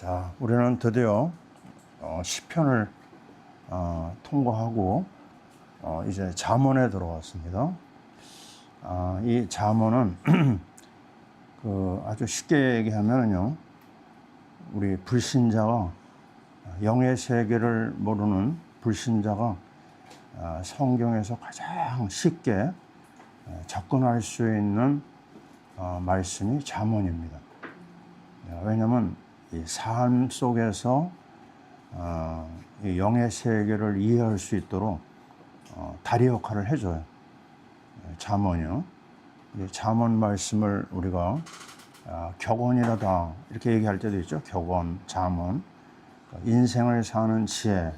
자, 우리는 드디어 시편을 통과하고 이제 잠언에 들어왔습니다. 이 잠언은 아주 쉽게 얘기하면요, 우리 불신자가 영의 세계를 모르는 불신자가 성경에서 가장 쉽게 접근할 수 있는 말씀이 잠언입니다. 왜냐하면 이 삶 속에서 이 영의 세계를 이해할 수 있도록 다리 역할을 해줘요. 잠언이요. 잠언 말씀을 우리가 격언이라다 이렇게 얘기할 때도 있죠. 격언, 잠언, 인생을 사는 지혜,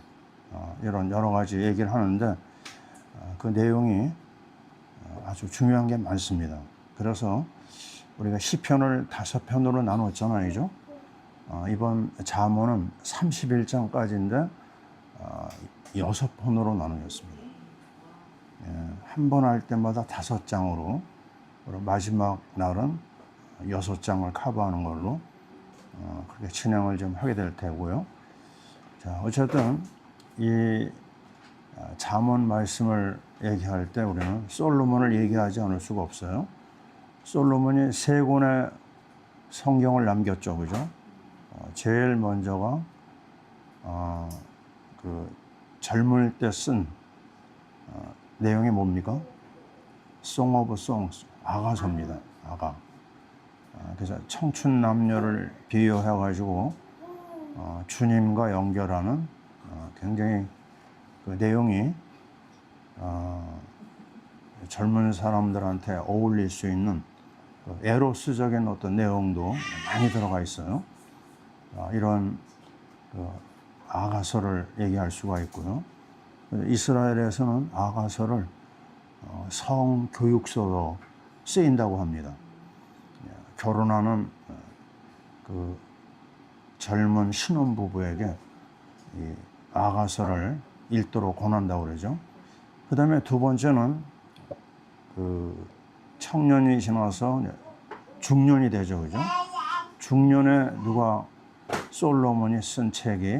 이런 여러 가지 얘기를 하는데 그 내용이 아주 중요한 게 많습니다. 그래서 우리가 시편을 5편으로 나눴잖아요. 이번 잠언은 31장까지인데 6편으로 나누었습니다. 한 번 할 때마다 5장으로, 그리고 마지막 날은 6장을 커버하는 걸로 그렇게 진행을 좀 하게 될 테고요. 자, 어쨌든 이 잠언 말씀을 얘기할 때 우리는 솔로몬을 얘기하지 않을 수가 없어요. 솔로몬이 3권의 성경을 남겼죠, 그죠? 제일 먼저가 젊을 때 쓴 내용이 뭡니까? Song of Songs, 아가서입니다. 아가. 그래서 청춘 남녀를 비유해가지고 주님과 연결하는 굉장히 그 내용이 젊은 사람들한테 어울릴 수 있는 에로스적인 어떤 내용도 많이 들어가 있어요. 이런 아가서를 얘기할 수가 있고요. 이스라엘에서는 아가서를 성교육서로 쓰인다고 합니다. 결혼하는 그 젊은 신혼부부에게 이 아가서를 읽도록 권한다고 그러죠. 그 다음에 두 번째는 그 청년이 지나서 중년이 되죠, 그죠? 중년에 솔로몬이 쓴 책이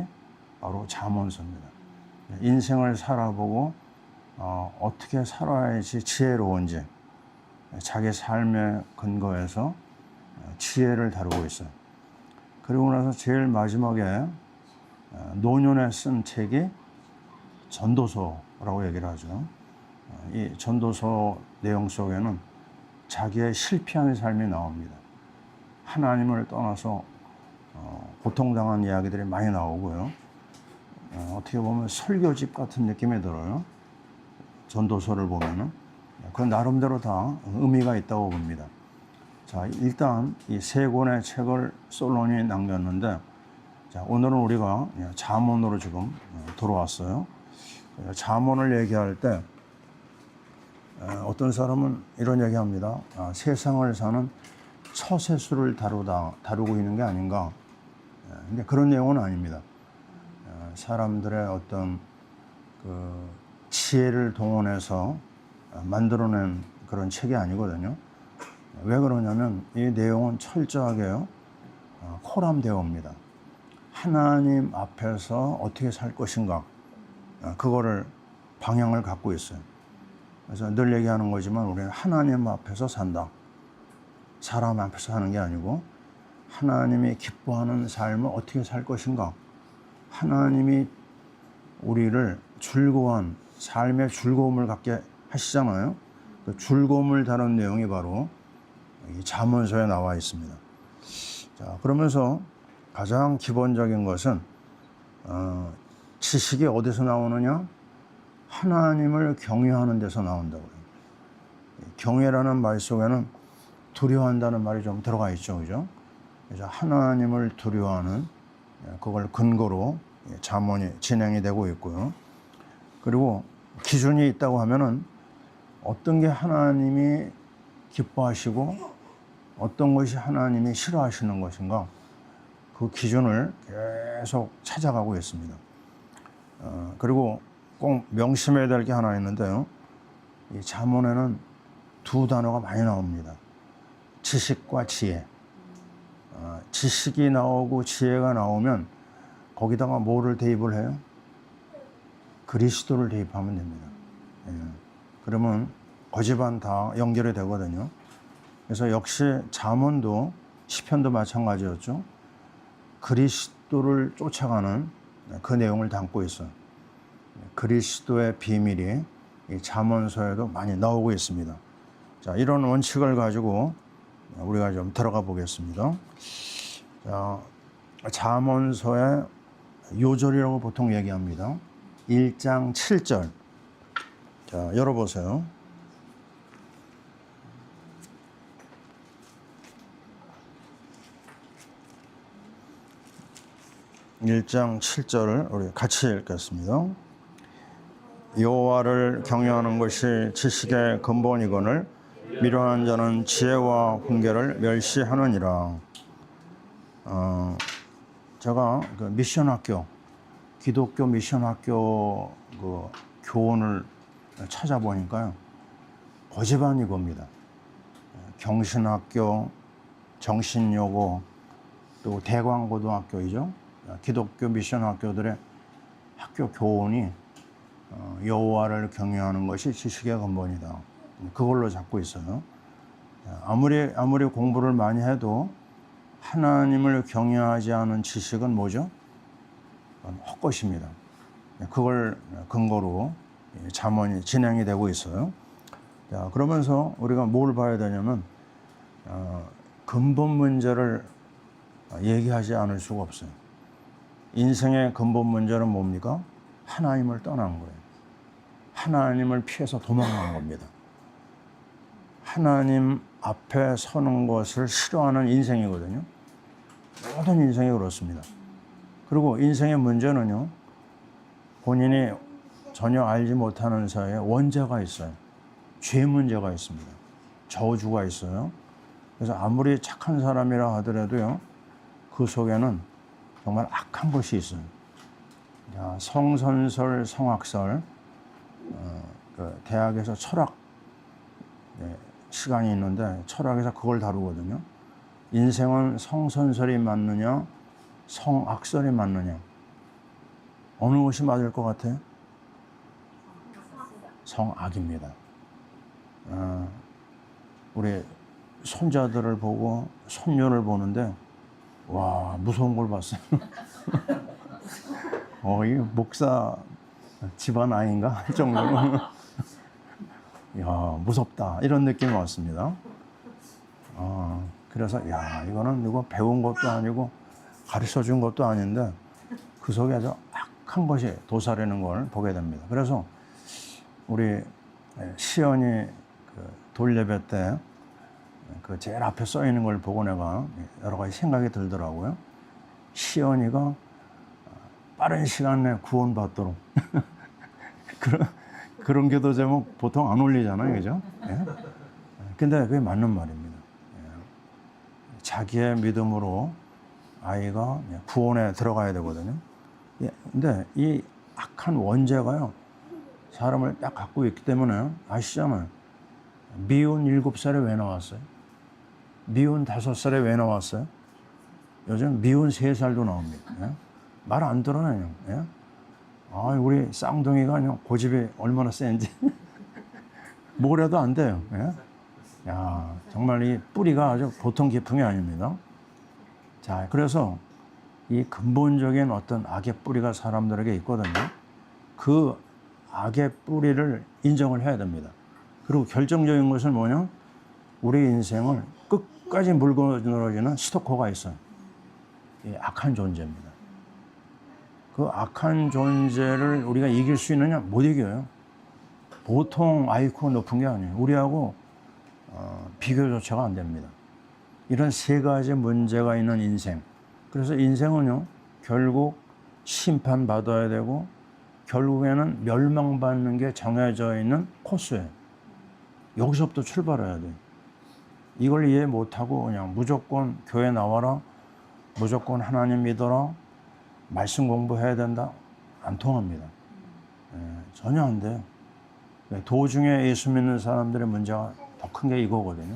바로 잠언서입니다. 인생을 살아보고 어떻게 살아야지 지혜로운지 자기 삶의 근거에서 지혜를 다루고 있어요. 그리고 나서 제일 마지막에 노년에 쓴 책이 전도서라고 얘기를 하죠. 이 전도서 내용 속에는 자기의 실패한 삶이 나옵니다. 하나님을 떠나서 고통당한 이야기들이 많이 나오고요. 어떻게 보면 설교집 같은 느낌이 들어요. 전도서를 보면은. 그건 나름대로 다 의미가 있다고 봅니다. 자, 일단 이 3권의 책을 솔로몬이 남겼는데, 자, 오늘은 우리가 잠언으로 지금 들어왔어요. 잠언을 얘기할 때 어떤 사람은 이런 얘기합니다. 세상을 사는 처세술을 다루고 있는 게 아닌가. 근데 그런 내용은 아닙니다. 사람들의 어떤 그 지혜를 동원해서 만들어낸 그런 책이 아니거든요. 왜 그러냐면 이 내용은 철저하게 코람되어 옵니다. 하나님 앞에서 어떻게 살 것인가, 그거를 방향을 갖고 있어요. 그래서 늘 얘기하는 거지만 우리는 하나님 앞에서 산다. 사람 앞에서 사는 게 아니고 하나님이 기뻐하는 삶을 어떻게 살 것인가. 하나님이 우리를 즐거운 삶의 즐거움을 갖게 하시잖아요. 그 즐거움을 다룬 내용이 바로 이 잠언서에 나와 있습니다. 자, 그러면서 가장 기본적인 것은 지식이 어디서 나오느냐? 하나님을 경외하는 데서 나온다고 해요. 경외라는 말 속에는 두려워한다는 말이 좀 들어가 있죠, 그죠? 그래서 하나님을 두려워하는, 그걸 근거로 잠언이 진행이 되고 있고요. 그리고 기준이 있다고 하면은 어떤 게 하나님이 기뻐하시고 어떤 것이 하나님이 싫어하시는 것인가, 그 기준을 계속 찾아가고 있습니다. 그리고 꼭 명심해야 될 게 하나 있는데요. 이 잠언에는 2 단어가 많이 나옵니다. 지식과 지혜. 지식이 나오고 지혜가 나오면 거기다가 뭐를 대입을 해요? 그리스도를 대입하면 됩니다. 예. 그러면 거지반 다 연결이 되거든요. 그래서 역시 잠언도 시편도 마찬가지였죠. 그리스도를 쫓아가는 그 내용을 담고 있어요. 그리스도의 비밀이 이 잠언서에도 많이 나오고 있습니다. 자, 이런 원칙을 가지고 우리가 좀 들어가 보겠습니다. 자, 잠언서의 요절이라고 보통 얘기합니다. 1장 7절. 자, 열어보세요. (1장 7절을) 우리 같이 읽겠습니다. 여호와를 경외하는 것이 지식의 근본이거늘 미련한 자는 지혜와 훈계를 멸시하느니라. 제가 그 미션학교, 기독교 미션학교 그 교원을 찾아보니까요, 고집한 이겁니다. 경신학교, 정신여고, 또 대광고등학교이죠. 기독교 미션학교들의 학교 교원이 여호와를 경외하는 것이 지식의 근본이다. 그걸로 잡고 있어요. 아무리 공부를 많이 해도 하나님을 경외하지 않은 지식은 뭐죠? 헛것입니다. 그걸 근거로 잠언이 진행이 되고 있어요. 자, 그러면서 우리가 뭘 봐야 되냐면 근본 문제를 얘기하지 않을 수가 없어요. 인생의 근본 문제는 뭡니까? 하나님을 떠난 거예요. 하나님을 피해서 도망간 겁니다. 하나님 앞에 서는 것을 싫어하는 인생이거든요. 모든 인생이 그렇습니다. 그리고 인생의 문제는요, 본인이 전혀 알지 못하는 사이에 원죄가 있어요. 죄 문제가 있습니다. 저주가 있어요. 그래서 아무리 착한 사람이라 하더라도요, 그 속에는 정말 악한 것이 있어요. 성선설, 성악설, 그 대학에서 철학 시간이 있는데 철학에서 그걸 다루거든요. 인생은 성선설이 맞느냐, 성악설이 맞느냐. 어느 것이 맞을 것 같아요? 성악입니다. 우리 손자들을 보고 손녀를 보는데 와, 무서운 걸 봤어요. 이 목사 집안 아이인가 할 정도로 야, 무섭다 이런 느낌이 왔습니다. 그래서 야, 이거는 누가 배운 것도 아니고 가르쳐 준 것도 아닌데 그 속에 아주 악한 것이 도사리는 걸 보게 됩니다. 그래서 우리 시연이 그 돌예배 때 그 제일 앞에 써 있는 걸 보고 내가 여러 가지 생각이 들더라고요. 시연이가 빠른 시간 내에 구원받도록 그런 기도 제목 보통 안 올리잖아요, 그죠? 예? 근데 그게 맞는 말입니다. 예. 자기의 믿음으로 아이가 구원에 들어가야 되거든요. 예. 근데 이 악한 원죄가요, 사람을 딱 갖고 있기 때문에 아시잖아요. 미운 7살에 왜 나왔어요? 미운 5살에 왜 나왔어요? 요즘 미운 3살도 나옵니다. 예? 말 안 들어요. 예? 우리 쌍둥이가 그냥 고집이 얼마나 센지 뭘 해도 안 돼요. 예? 야, 정말 이 뿌리가 아주 보통 깊은 게 아닙니다. 자, 그래서 이 근본적인 어떤 악의 뿌리가 사람들에게 있거든요. 그 악의 뿌리를 인정을 해야 됩니다. 그리고 결정적인 것은 뭐냐? 우리 인생을 끝까지 물고 늘어지는 스토커가 있어요. 이 악한 존재입니다. 그 악한 존재를 우리가 이길 수 있느냐? 못 이겨요. 보통 IQ 높은 게 아니에요. 우리하고 비교조차가 안 됩니다. 이런 3가지 문제가 있는 인생. 그래서 인생은요, 결국 심판받아야 되고 결국에는 멸망받는 게 정해져 있는 코스예요. 여기서부터 출발해야 돼요. 이걸 이해 못하고 그냥 무조건 교회 나와라, 무조건 하나님 믿어라, 말씀 공부해야 된다, 안 통합니다. 전혀 안 돼요. 도중에 예수 믿는 사람들의 문제가 더 큰 게 이거거든요.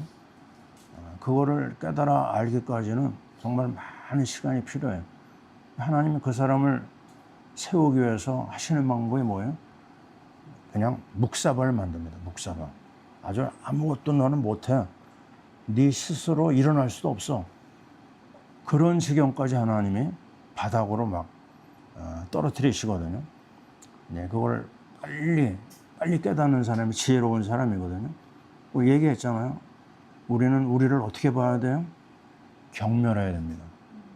그거를 깨달아 알기까지는 정말 많은 시간이 필요해요. 하나님이 그 사람을 세우기 위해서 하시는 방법이 뭐예요? 그냥 묵사발을 만듭니다. 묵사발. 아주 아무것도 너는 못해. 네 스스로 일어날 수도 없어. 그런 지경까지 하나님이 바닥으로 막 떨어뜨리시거든요. 네, 그걸 빨리 깨닫는 사람이 지혜로운 사람이거든요. 우리 얘기했잖아요. 우리는 우리를 어떻게 봐야 돼요? 경멸해야 됩니다.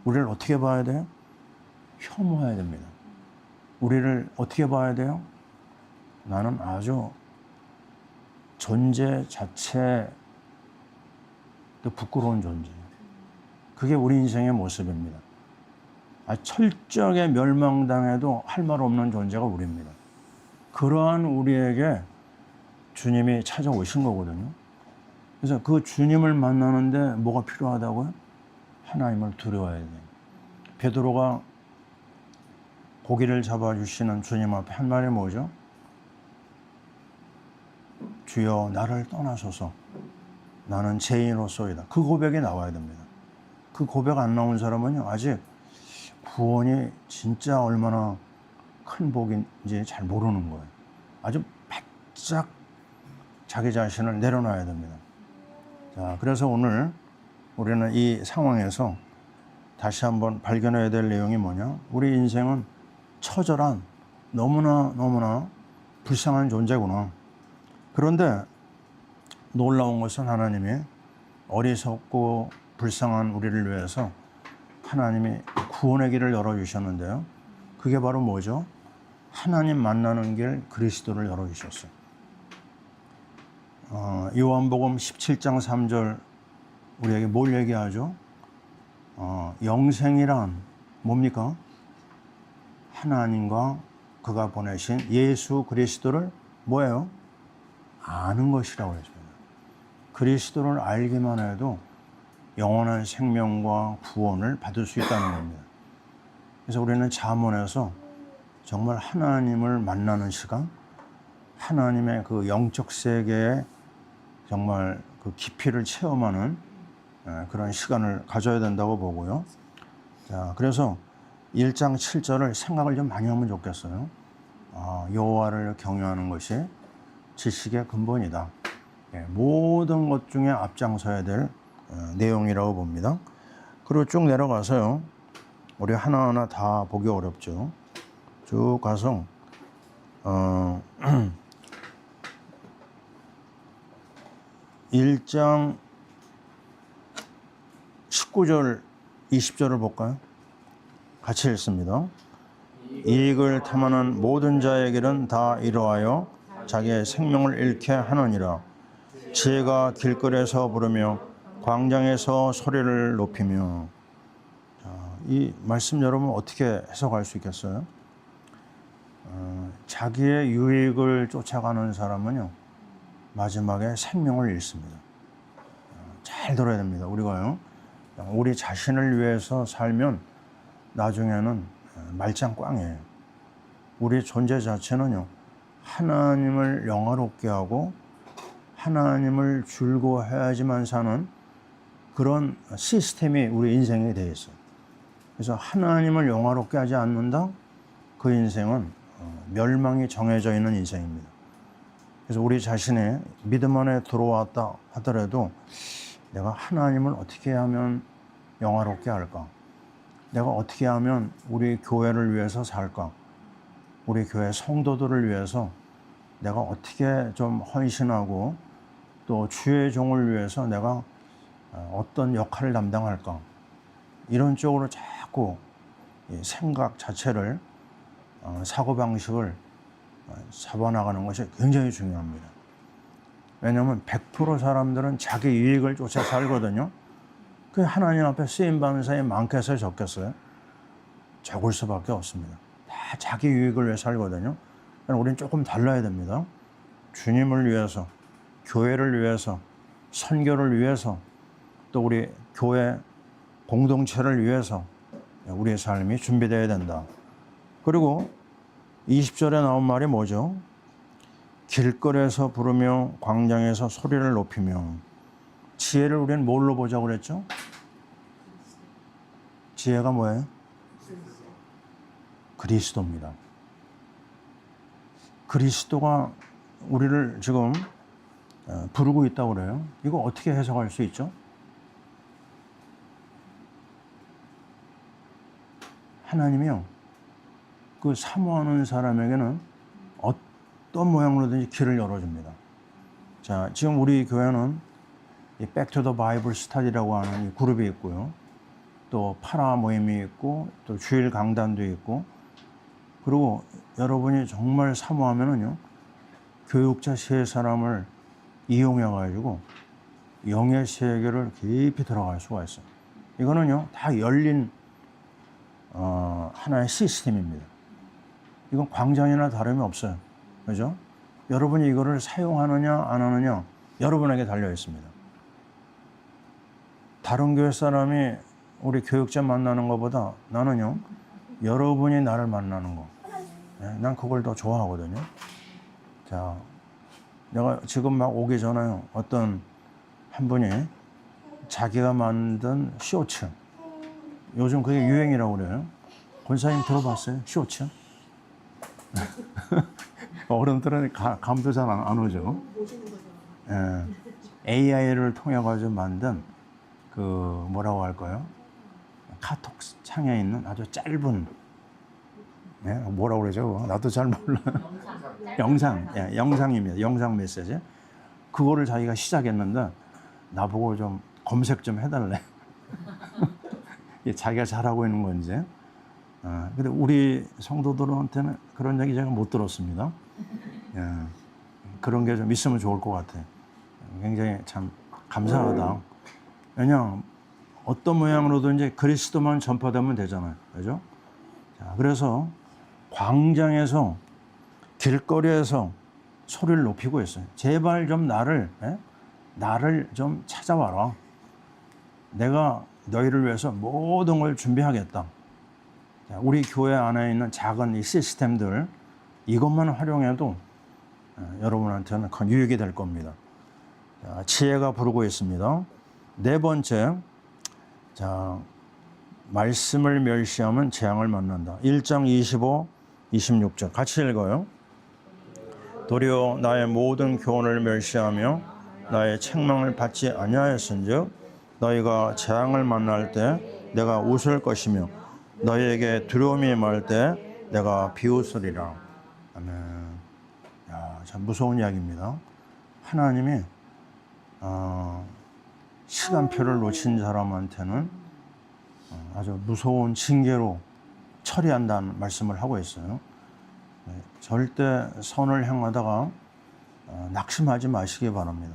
우리를 어떻게 봐야 돼요? 혐오해야 됩니다. 우리를 어떻게 봐야 돼요? 나는 아주 존재 자체도 부끄러운 존재예요. 그게 우리 인생의 모습입니다. 철저하게 멸망당해도 할 말 없는 존재가 우리입니다. 그러한 우리에게 주님이 찾아오신 거거든요. 그래서 그 주님을 만나는데 뭐가 필요하다고요? 하나님을 두려워해야 돼요. 베드로가 고기를 잡아주시는 주님 앞에 한 말이 뭐죠? 주여 나를 떠나소서 나는 죄인으로소이다. 그 고백이 나와야 됩니다. 그 고백 안 나온 사람은요 아직 구원이 진짜 얼마나 큰 복인지 잘 모르는 거예요. 아주 바짝 자기 자신을 내려놔야 됩니다. 자, 그래서 오늘 우리는 이 상황에서 다시 한번 발견해야 될 내용이 뭐냐? 우리 인생은 처절한 너무나 불쌍한 존재구나. 그런데 놀라운 것은 하나님이 어리석고 불쌍한 우리를 위해서 하나님이 구원의 길을 열어주셨는데요. 그게 바로 뭐죠? 하나님 만나는 길 그리스도를 열어주셨어요. 요한복음 17장 3절 우리에게 뭘 얘기하죠? 영생이란 뭡니까? 하나님과 그가 보내신 예수 그리스도를 뭐예요? 아는 것이라고 했습니다. 그리스도를 알기만 해도 영원한 생명과 구원을 받을 수 있다는 겁니다. 그래서 우리는 잠언에서 정말 하나님을 만나는 시간, 하나님의 그 영적 세계에 정말 그 깊이를 체험하는 그런 시간을 가져야 된다고 보고요. 자, 그래서 1장 7절을 생각을 좀 많이 하면 좋겠어요. 여호와를 경외하는 것이 지식의 근본이다. 모든 것 중에 앞장서야 될 내용이라고 봅니다. 그리고 쭉 내려가서요. 우리 하나하나 다 보기 어렵죠. 쭉 가서 1장 19절 20절을 볼까요? 같이 읽습니다. 이익을 탐하는 모든 자에게는 다 이러하여 자기의 생명을 잃게 하느니라. 지혜가 길거리에서 부르며 광장에서 소리를 높이며. 이 말씀 여러분 어떻게 해석할 수 있겠어요? 자기의 유익을 쫓아가는 사람은요 마지막에 생명을 잃습니다. 잘 들어야 됩니다. 우리가요 우리 자신을 위해서 살면 나중에는 말짱 꽝이에요. 우리 존재 자체는요 하나님을 영화롭게 하고 하나님을 즐거워해야지만 사는 그런 시스템이 우리 인생에 되어 있어요. 그래서 하나님을 영화롭게 하지 않는다? 그 인생은 멸망이 정해져 있는 인생입니다. 그래서 우리 자신의 믿음 안에 들어왔다 하더라도 내가 하나님을 어떻게 하면 영화롭게 할까? 내가 어떻게 하면 우리 교회를 위해서 살까? 우리 교회 성도들을 위해서 내가 어떻게 좀 헌신하고 또 주의 종을 위해서 내가 어떤 역할을 담당할까? 이런 쪽으로 자꾸 생각 자체를 사고방식을 잡아나가는 것이 굉장히 중요합니다. 왜냐하면 100% 사람들은 자기 이익을 쫓아 살거든요. 그 하나님 앞에 쓰임받는 사람이 많겠어요? 적겠어요? 적을 수밖에 없습니다. 다 자기 유익을 위해 살거든요. 우리는 조금 달라야 됩니다. 주님을 위해서, 교회를 위해서, 선교를 위해서, 또 우리 교회 공동체를 위해서 우리의 삶이 준비되어야 된다. 그리고 20절에 나온 말이 뭐죠? 길거리에서 부르며 광장에서 소리를 높이며. 지혜를 우리는 뭘로 보자고 그랬죠? 지혜가 뭐예요? 그리스도입니다. 그리스도가 우리를 지금 부르고 있다고 그래요. 이거 어떻게 해석할 수 있죠? 하나님이요, 그 사모하는 사람에게는 어떤 모양으로든지 길을 열어줍니다. 자, 지금 우리 교회는 이 Back to the Bible Study라고 하는 이 그룹이 있고요. 또 파라 모임이 있고, 또 주일 강단도 있고, 그리고 여러분이 정말 사모하면은요, 교육자 세 사람을 이용해가지고 영의 세계를 깊이 들어갈 수가 있어요. 이거는요, 다 열린 하나의 시스템입니다. 이건 광장이나 다름이 없어요. 그죠? 여러분이 이거를 사용하느냐 안 하느냐 여러분에게 달려 있습니다. 다른 교회 사람이 우리 교육자 만나는 것보다 나는요, 여러분이 나를 만나는 거, 난 그걸 더 좋아하거든요. 자, 내가 지금 막 오기 전에요, 어떤 한 분이 자기가 만든 쇼츠, 요즘 그게 유행이라고 그래요. 권사님 들어봤어요? 쇼츠? 어른들은 감도 잘 안 오죠. 예, AI를 통해 가지고 만든 그 뭐라고 할까요? 카톡 창에 있는 아주 짧은, 예, 뭐라고 그러죠? 나도 잘 몰라. 영상, 예, 영상입니다. 영상 메시지. 그거를 자기가 시작했는데 나보고 좀 검색 좀 해달래. 자기가 잘하고 있는 건지. 근데 우리 성도들한테는 그런 얘기 제가 못 들었습니다. 예, 그런 게 좀 있으면 좋을 것 같아요. 굉장히 참 감사하다. 왜냐, 어떤 모양으로든지 그리스도만 전파되면 되잖아요. 그죠? 자, 그래서 광장에서, 길거리에서 소리를 높이고 있어요. 제발 좀 나를 좀 찾아와라. 내가 너희를 위해서 모든 걸 준비하겠다. 자, 우리 교회 안에 있는 작은 이 시스템들, 이것만 활용해도 여러분한테는 큰 유익이 될 겁니다. 자, 지혜가 부르고 있습니다. 네 번째, 자, 말씀을 멸시하면 재앙을 만난다. 1장 25, 26절 같이 읽어요. 도리어 나의 모든 교훈을 멸시하며 나의 책망을 받지 아니하였은즉 너희가 재앙을 만날 때 내가 웃을 것이며 너희에게 두려움이 임할 때 내가 비웃으리라. 아멘. 야, 참 무서운 이야기입니다. 하나님이 시간표를 놓친 사람한테는 아주 무서운 징계로 처리한다는 말씀을 하고 있어요. 절대 선을 향하다가 낙심하지 마시기 바랍니다.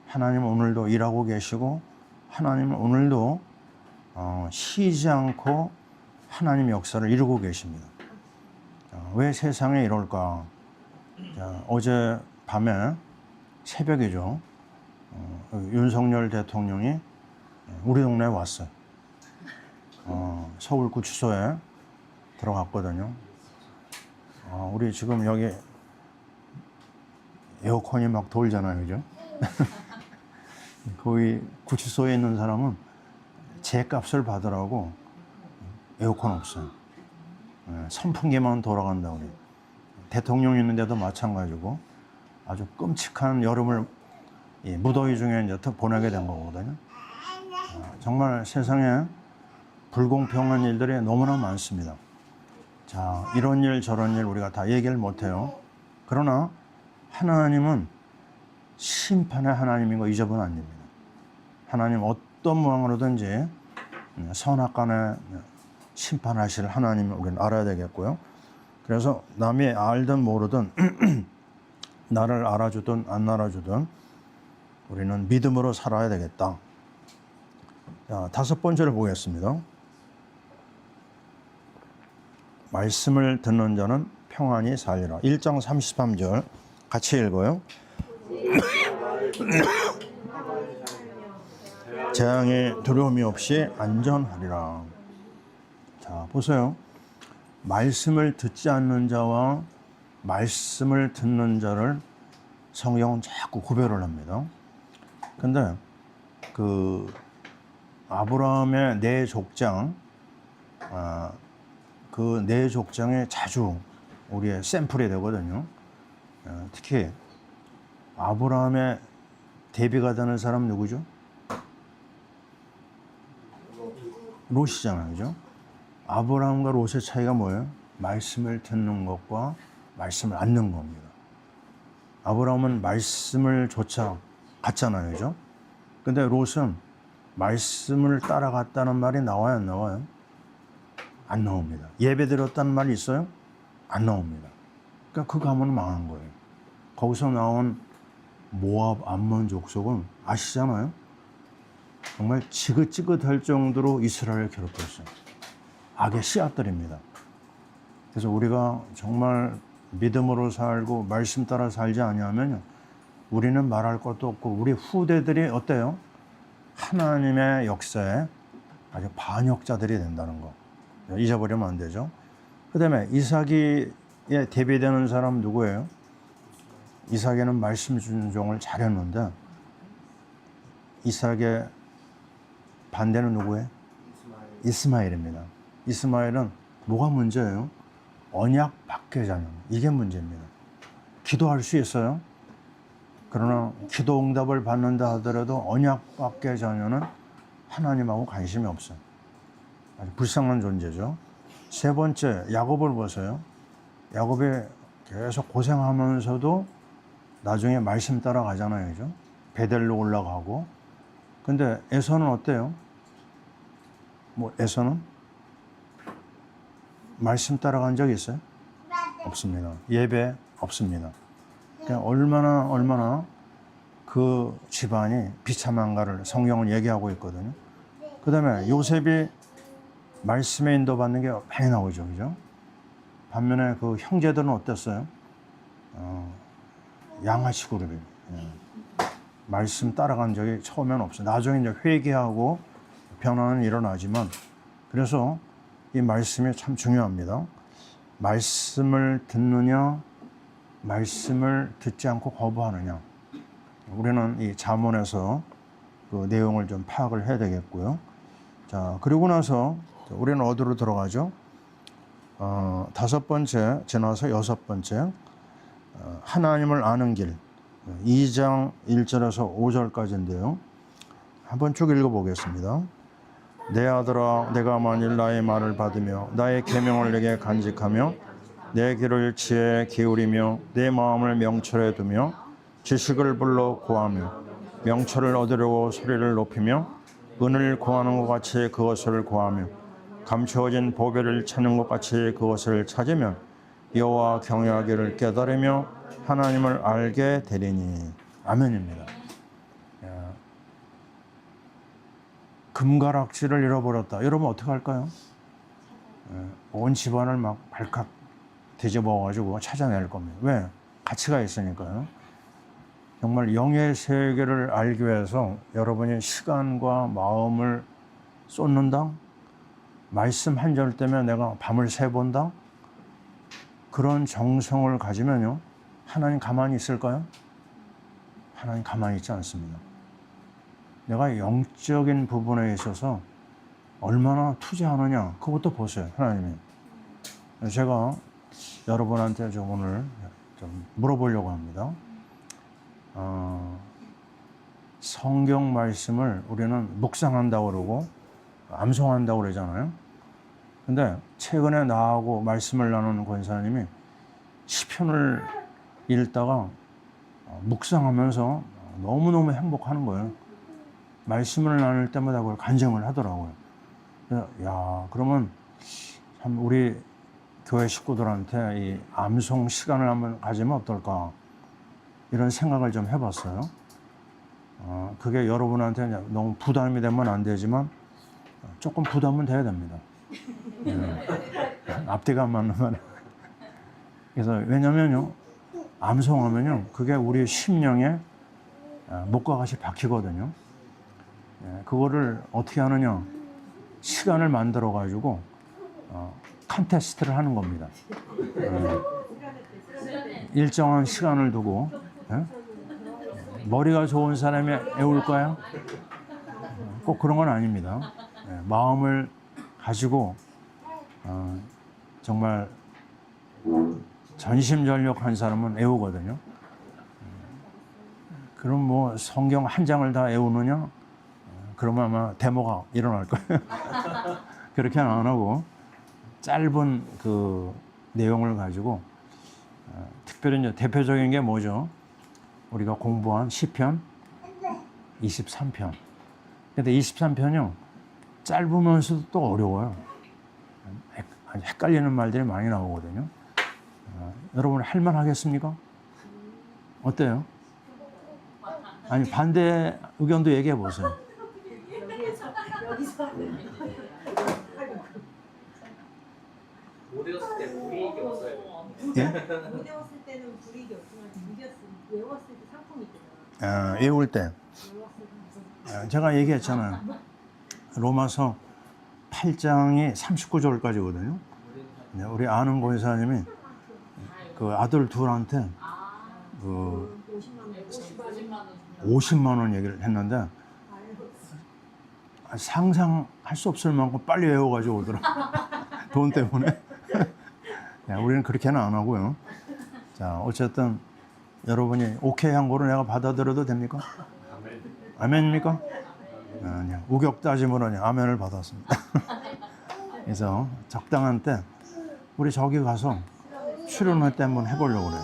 하나님은 오늘도 일하고 계시고, 하나님은 오늘도 쉬지 않고 하나님 역사를 이루고 계십니다. 왜 세상에 이럴까? 자, 어제 밤에 새벽이죠. 윤석열 대통령이 우리 동네에 왔어요. 서울 구치소에 들어갔거든요. 우리 지금 여기 에어컨이 막 돌잖아요, 그죠? 거기 구치소에 있는 사람은 제 값을 받으라고 에어컨 없어요. 선풍기만 돌아간다고 그래요. 대통령이 있는데도 마찬가지고 아주 끔찍한 여름을 무더위 중에 이제 보내게 된 거거든요. 정말 세상에 불공평한 일들이 너무나 많습니다. 자, 이런 일 저런 일 우리가 다 얘기를 못해요. 그러나 하나님은 심판의 하나님인 거 잊어보면 안 됩니다. 하나님 어떤 모양으로든지 선악간에 심판하실 하나님을 우리는 알아야 되겠고요. 그래서 남이 알든 모르든 나를 알아주든 안 알아주든 우리는 믿음으로 살아야 되겠다. 자, 다섯 번째를 보겠습니다. 말씀을 듣는 자는 평안히 살리라. 1장 33절 같이 읽어요. 재앙에 두려움이 없이 안전하리라. 자, 보세요. 말씀을 듣지 않는 자와 말씀을 듣는 자를 성경은 자꾸 구별을 합니다. 근데 그 아브라함의 네 족장, 그 네 족장에 자주 우리의 샘플이 되거든요. 특히 아브라함의 대비가 되는 사람 누구죠? 롯이잖아요, 그죠? 아브라함과 롯의 차이가 뭐예요? 말씀을 듣는 것과 말씀을 안 듣는 겁니다. 아브라함은 말씀을 조차 갔잖아요, 그죠? 근데 롯은 말씀을 따라갔다는 말이 나와요, 안 나와요? 안 나옵니다. 예배 드렸다는 말이 있어요? 안 나옵니다. 그러니까 그 가문은 망한 거예요. 거기서 나온 모압, 암몬 족속은 아시잖아요? 정말 지긋지긋할 정도로 이스라엘을 괴롭혔어요. 악의 씨앗들입니다. 그래서 우리가 정말 믿음으로 살고 말씀 따라 살지 아니하면 우리는 말할 것도 없고 우리 후대들이 어때요? 하나님의 역사에 아주 반역자들이 된다는 거. 잊어버리면 안 되죠. 그 다음에 이삭에 대비되는 사람 누구예요? 이삭에는 말씀 순종을 잘했는데 이삭의 반대는 누구예요? 이스마엘입니다. 이스마엘은 뭐가 문제예요? 언약 밖의 자녀. 이게 문제입니다. 기도할 수 있어요. 그러나 기도 응답을 받는다 하더라도 언약 밖의 자녀는 하나님하고 관심이 없어요. 아주 불쌍한 존재죠. 세 번째, 야곱을 보세요. 야곱이 계속 고생하면서도 나중에 말씀 따라가잖아요, 그죠? 베델로 올라가고. 근데 에서는 어때요? 에서는 말씀 따라간 적 있어요? 없습니다. 예배 없습니다. 그러니까 얼마나 그 집안이 비참한가를 성경은 얘기하고 있거든요. 그 다음에 요셉이 말씀에 인도받는 게 많이 나오죠, 그죠? 반면에 그 형제들은 어땠어요? 양아치 그룹이. 말씀 따라간 적이 처음엔 없어요. 나중에 이제 회개하고 변화는 일어나지만, 그래서 이 말씀이 참 중요합니다. 말씀을 듣느냐, 말씀을 듣지 않고 거부하느냐. 우리는 이 잠언에서 그 내용을 좀 파악을 해야 되겠고요. 자, 그리고 나서 우리는 어디로 들어가죠? 다섯 번째 지나서 여섯 번째, 하나님을 아는 길. 2장 1절에서 5절까지인데요. 한번 쭉 읽어보겠습니다. 내 아들아, 내가 만일 나의 말을 받으며 나의 계명을 내게 간직하며 내 귀를 지혜에 기울이며 내 마음을 명철에 두며 지식을 불러 구하며 명철을 얻으려고 소리를 높이며 은을 구하는 것 같이 그것을 구하며 감추어진 보배를 찾는 것 같이 그것을 찾으면 여호와 경외하기를 깨달으며 하나님을 알게 되리니. 아멘입니다. 금가락지를 잃어버렸다. 여러분 어떻게 할까요? 온 집안을 막 발칵 뒤집어가지고 찾아낼 겁니다. 왜? 가치가 있으니까요. 정말 영의 세계를 알기 위해서 여러분이 시간과 마음을 쏟는다? 말씀 한 절 때문에 내가 밤을 새본다? 그런 정성을 가지면요, 하나님 가만히 있을까요? 하나님 가만히 있지 않습니다. 내가 영적인 부분에 있어서 얼마나 투자하느냐, 그것도 보세요, 하나님이. 제가 여러분한테 좀 오늘 좀 물어보려고 합니다. 성경 말씀을 우리는 묵상한다고 그러고 암송한다고 그러잖아요. 근데 최근에 나하고 말씀을 나누는 권사님이 시편을 읽다가 묵상하면서 너무너무 행복하는 거예요. 말씀을 나눌 때마다 그걸 간증을 하더라고요. 그래서 그러면 참 우리 교회 식구들한테 이 암송 시간을 한번 가지면 어떨까, 이런 생각을 좀 해봤어요. 그게 여러분한테 너무 부담이 되면 안 되지만 조금 부담은 돼야 됩니다. 앞뒤가 안 맞는. 그래서 왜냐면요, 암송하면요, 그게 우리 심령에 목과 같이 박히거든요. 그거를 어떻게 하느냐, 시간을 만들어 가지고 컨테스트를 하는 겁니다. 일정한 시간을 두고 머리가 좋은 사람이 애울 거야? 꼭 그런 건 아닙니다. 마음을 가지고 정말 전심전력한 사람은 애우거든요. 그럼 뭐 성경 한 장을 다 애우느냐? 그러면 아마 데모가 일어날 거예요. 그렇게는 안 하고 짧은 그 내용을 가지고 특별히 이제 대표적인 게 뭐죠? 우리가 공부한 시편 23편. 근데 23편이요. 짧으면서도 또 어려워요. 아주 헷갈리는 말들이 많이 나오거든요. 여러분 할만 하겠습니까? 어때요? 아니 반대 의견도 얘기해 보세요. 여기서 못 외웠을 때 불이익이 없어야 돼요. 예? 못 외웠을 때는 불이익이 없지만 외웠을 때 상품이 있잖아. 외울 때 외웠을 때 제가 얘기했잖아요. 로마서 8장이 39절까지거든요. 우리 아는 권사님이 그 아들 둘한테 그 50만 원 얘기를 했는데 상상할 수 없을 만큼 빨리 외워가지고 오더라. 돈 때문에. 우리는 그렇게는 안 하고요. 자, 어쨌든 여러분이 오케이 한 거로 내가 받아들여도 됩니까? 아멘입니까? 아니요. 우격 따짐으로 아멘을 받았습니다. 그래서 적당한 때 우리 저기 가서 출연회 때 한번 해보려고 그래요.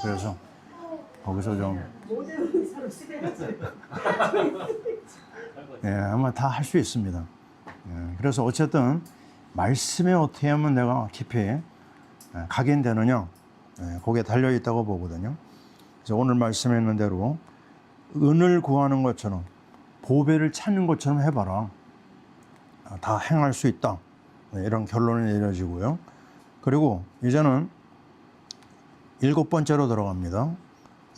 그래서 거기서 좀 아마 다 할 수 있습니다. 그래서 어쨌든 말씀에 어떻게 하면 내가 깊이 각인되느냐, 거기에 달려 있다고 보거든요. 그래서 오늘 말씀에 있는 대로 은을 구하는 것처럼 보배를 찾는 것처럼 해봐라. 다 행할 수 있다. 이런 결론이 내려지고요. 그리고 이제는 7번째로 들어갑니다.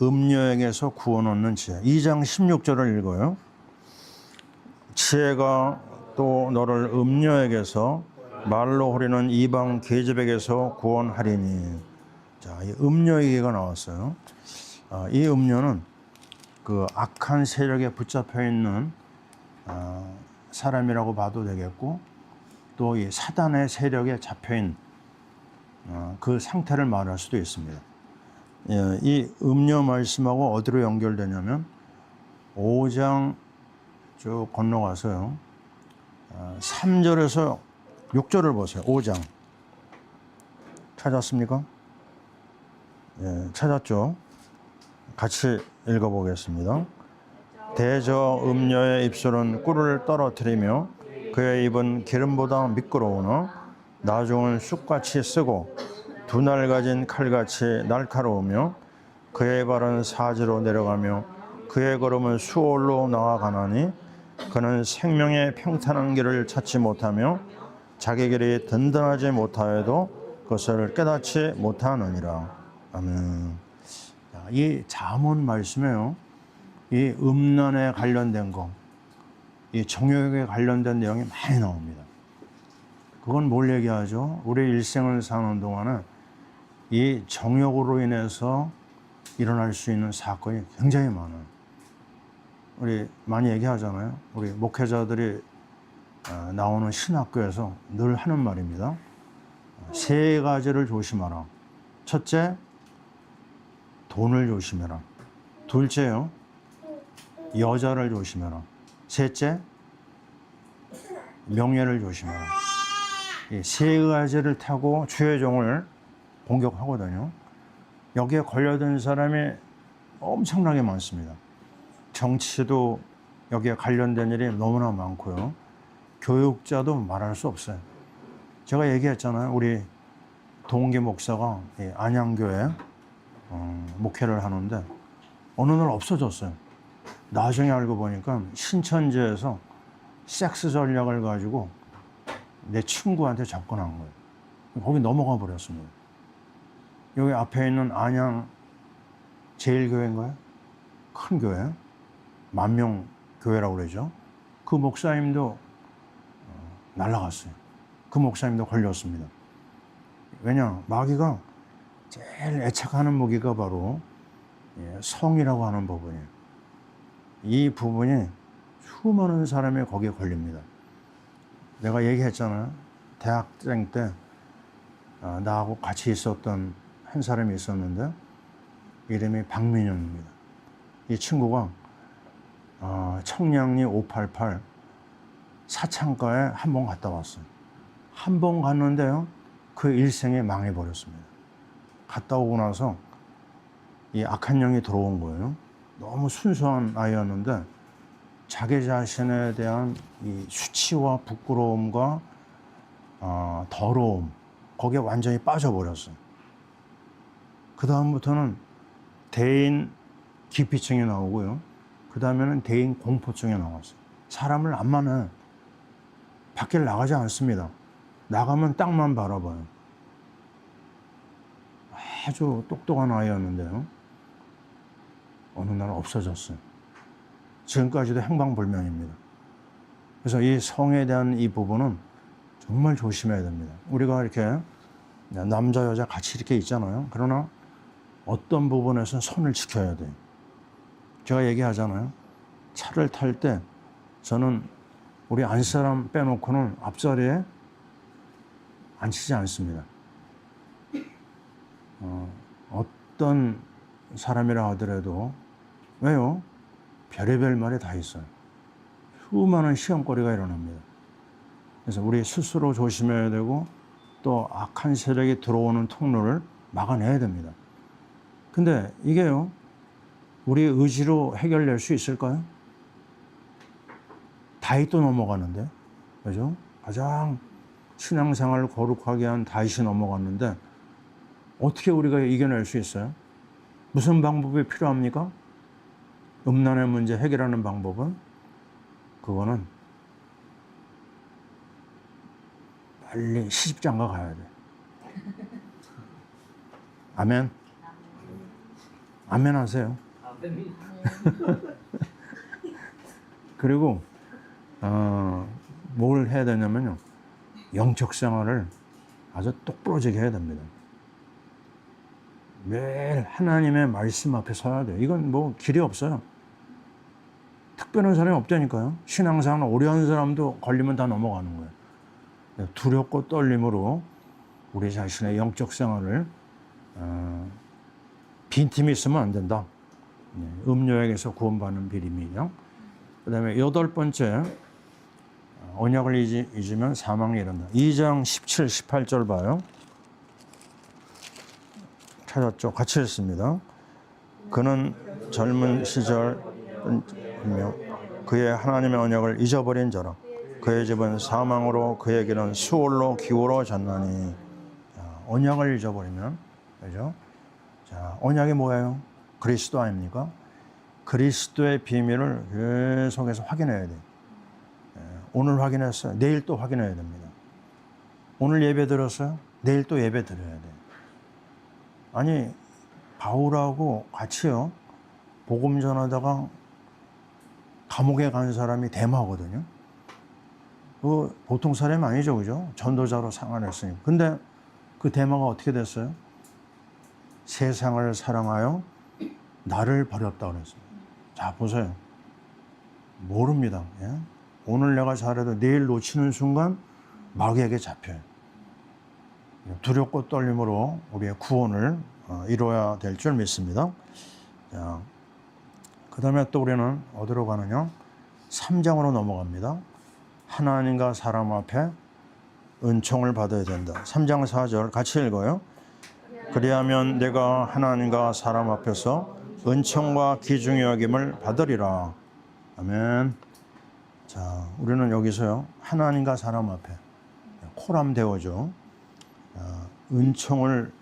음녀에게서 구원 얻는 지혜. 2장 16절을 읽어요. 지혜가 또 너를 음녀에게서 말로 호리는 이방 계집에게서 구원하리니. 자, 이 음녀 얘기가 나왔어요. 이 음녀는 그 악한 세력에 붙잡혀 있는 사람이라고 봐도 되겠고, 또 이 사단의 세력에 잡혀있는 그 상태를 말할 수도 있습니다. 이 음녀 말씀하고 어디로 연결되냐면 5장 쭉 건너가서요. 3절에서 6절을 보세요. 5장. 찾았습니까? 찾았죠? 같이 읽어보겠습니다. 대저 음녀의 입술은 꿀을 떨어뜨리며 그의 입은 기름보다 미끄러우나 나중은 쑥같이 쓰고 두 날 가진 칼같이 날카로우며 그의 발은 사지로 내려가며 그의 걸음은 수월로 나아가나니 그는 생명의 평탄한 길을 찾지 못하며 자기 길이 든든하지 못하여도 그것을 깨닫지 못하느니라. 아멘. 이 잠언 말씀에요. 이 음란에 관련된 거, 이 정욕에 관련된 내용이 많이 나옵니다. 그건 뭘 얘기하죠? 우리 일생을 사는 동안에 이 정욕으로 인해서 일어날 수 있는 사건이 굉장히 많아요. 우리 많이 얘기하잖아요. 우리 목회자들이 나오는 신학교에서 늘 하는 말입니다. 3가지를 조심하라. 첫째, 돈을 조심해라. 둘째요, 여자를 조심해라. 셋째, 명예를 조심해라. 이 3가지를 타고 주의 종을 공격하거든요. 여기에 걸려든 사람이 엄청나게 많습니다. 정치도 여기에 관련된 일이 너무나 많고요. 교육자도 말할 수 없어요. 제가 얘기했잖아요. 우리 동기 목사가 안양교회 목회를 하는데 어느 날 없어졌어요. 나중에 알고 보니까 신천지에서 섹스 전략을 가지고 내 친구한테 접근한 거예요. 거기 넘어가 버렸습니다. 여기 앞에 있는 안양 제일교회인가요? 큰 교회, 만명 교회라고 그러죠. 그 목사님도 날아갔어요. 그 목사님도 걸렸습니다. 왜냐, 마귀가 제일 애착하는 무기가 바로 성이라고 하는 부분이에요. 이 부분이 수많은 사람이 거기에 걸립니다. 내가 얘기했잖아요. 대학생 때 나하고 같이 있었던 한 사람이 있었는데 이름이 박민영입니다. 이 친구가 청량리 588 사창가에 한 번 갔다 왔어요. 한 번 갔는데요, 그 일생이 망해버렸습니다. 갔다 오고 나서 이 악한 영이 들어온 거예요. 너무 순수한 아이였는데 자기 자신에 대한 이 수치와 부끄러움과 더러움, 거기에 완전히 빠져버렸어요. 그 다음부터는 대인 기피증이 나오고요. 그 다음에는 대인 공포증이 나왔어요. 사람을 안 만나요. 밖을 나가지 않습니다. 나가면 땅만 바라봐요. 아주 똑똑한 아이였는데요, 어느 날 없어졌어요. 지금까지도 행방불명입니다. 그래서 이 성에 대한 이 부분은 정말 조심해야 됩니다. 우리가 이렇게 남자 여자 같이 이렇게 있잖아요. 그러나 어떤 부분에서는 선을 지켜야 돼요. 제가 얘기하잖아요. 차를 탈 때 저는 우리 안사람 빼놓고는 앞자리에 앉히지 않습니다. 어떤 사람이라 하더라도, 왜요? 별의별 말이 다 있어요. 수많은 시험거리가 일어납니다. 그래서 우리 스스로 조심해야 되고 또 악한 세력이 들어오는 통로를 막아내야 됩니다. 근데 이게요, 우리 의지로 해결될 수 있을까요? 다윗도 넘어가는데, 그죠? 가장 신앙생활을 거룩하게 한 다윗이 넘어갔는데 어떻게 우리가 이겨낼 수 있어요? 무슨 방법이 필요합니까? 음란의 문제 해결하는 방법은, 그거는 빨리 시집장가 가야 돼. 아멘. 아멘 하세요. 아멘. 그리고 뭘 해야 되냐면요, 영적 생활을 아주 똑부러지게 해야 됩니다. 매일 하나님의 말씀 앞에 서야 돼요. 이건 뭐 길이 없어요. 특별한 사람이 없다니까요. 신앙생활 오래 한 사람도 걸리면 다 넘어가는 거예요. 두렵고 떨림으로 우리 자신의 영적 생활을 빈틈이 있으면 안 된다. 음료액에서 구원받는 비림이요. 그 다음에 8번째, 언약을 잊으면 사망에 이른다. 2장 17, 18절 봐요. 찾았죠? 같이 읽습니다. 그는 젊은 시절이며 그의 하나님의 언약을 잊어버린 자라. 그의 집은 사망으로 그에게는 수월로 기울어졌나니. 언약을 잊어버리면, 그죠? 자, 언약이 뭐예요? 그리스도 아닙니까? 그리스도의 비밀을 계속해서 확인해야 돼요. 오늘 확인했어요. 내일 또 확인해야 됩니다. 오늘 예배 들었어요. 내일 또 예배 드려야 돼요. 아니, 바울하고 같이요, 복음 전하다가 감옥에 간 사람이 데마거든요. 그 보통 사람이 아니죠, 그죠? 전도자로 상환했으니까. 근데 그 데마가 어떻게 됐어요? 세상을 사랑하여 나를 버렸다 그랬어요. 자, 보세요. 모릅니다. 예? 오늘 내가 잘해도 내일 놓치는 순간 마귀에게 잡혀요. 두렵고 떨림으로 우리의 구원을 이루어야 될 줄 믿습니다. 자, 그 다음에 또 우리는 어디로 가느냐? 3장으로 넘어갑니다. 하나님과 사람 앞에 은총을 받아야 된다. 3장 4절 같이 읽어요. 그리하면 내가 하나님과 사람 앞에서 은총과 귀중히 여김을 받으리라. 아멘. 자, 우리는 여기서요, 하나님과 사람 앞에 코람 대어죠. 은총을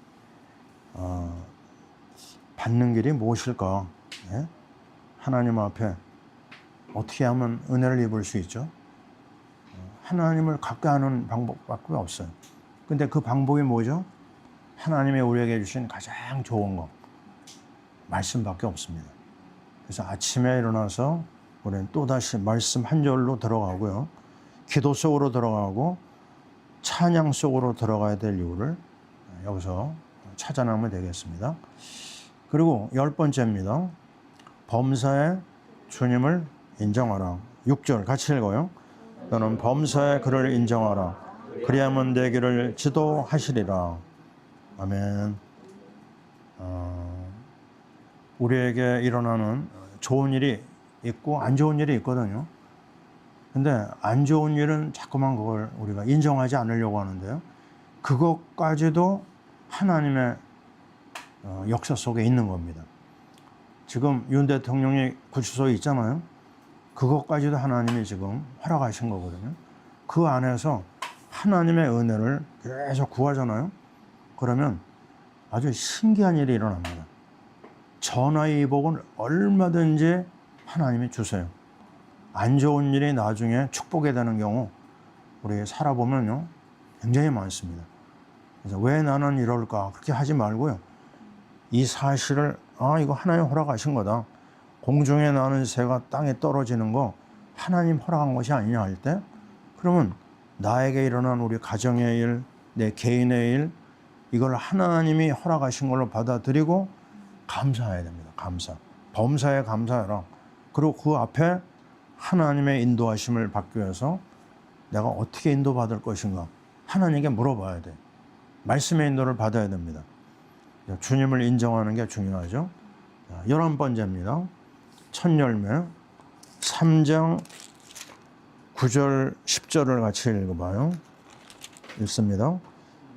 받는 길이 무엇일까? 예? 하나님 앞에 어떻게 하면 은혜를 입을 수 있죠? 하나님을 가까이 하는 방법밖에 없어요. 근데 그 방법이 뭐죠? 하나님이 우리에게 주신 가장 좋은 거, 말씀밖에 없습니다. 그래서 아침에 일어나서 우리는 또다시 말씀 한 절로 들어가고요, 기도 속으로 들어가고 찬양 속으로 들어가야 될 이유를 여기서 찾아내면 되겠습니다. 그리고 10번째입니다. 범사에 주님을 인정하라. 6절 같이 읽어요. 너는 범사에 그를 인정하라. 그리하면 내 길을 지도하시리라. 아멘. 우리에게 일어나는 좋은 일이 있고 안 좋은 일이 있거든요. 근데 안 좋은 일은 자꾸만 그걸 우리가 인정하지 않으려고 하는데요. 그것까지도 하나님의 역사 속에 있는 겁니다. 지금 윤 대통령이 구치소에 있잖아요. 그것까지도 하나님이 지금 허락하신 거거든요. 그 안에서 하나님의 은혜를 계속 구하잖아요. 그러면 아주 신기한 일이 일어납니다. 전하의 복은 얼마든지 하나님이 주세요. 안 좋은 일이 나중에 축복이 되는 경우 우리 살아보면요 굉장히 많습니다. 그래서 왜 나는 이럴까 그렇게 하지 말고요. 이 사실을 이거 하나님 허락하신 거다. 공중에 나는 새가 땅에 떨어지는 거 하나님 허락한 것이 아니냐 할 때 그러면 나에게 일어난 우리 가정의 일, 내 개인의 일 이걸 하나님이 허락하신 걸로 받아들이고 감사해야 됩니다. 감사. 범사에 감사해라. 그리고 그 앞에 하나님의 인도하심을 받기 위해서 내가 어떻게 인도받을 것인가 하나님께 물어봐야 돼. 말씀의 인도를 받아야 됩니다. 주님을 인정하는 게 중요하죠. 11번째입니다. 첫 열매 3장 9절 10절을 같이 읽어봐요. 읽습니다.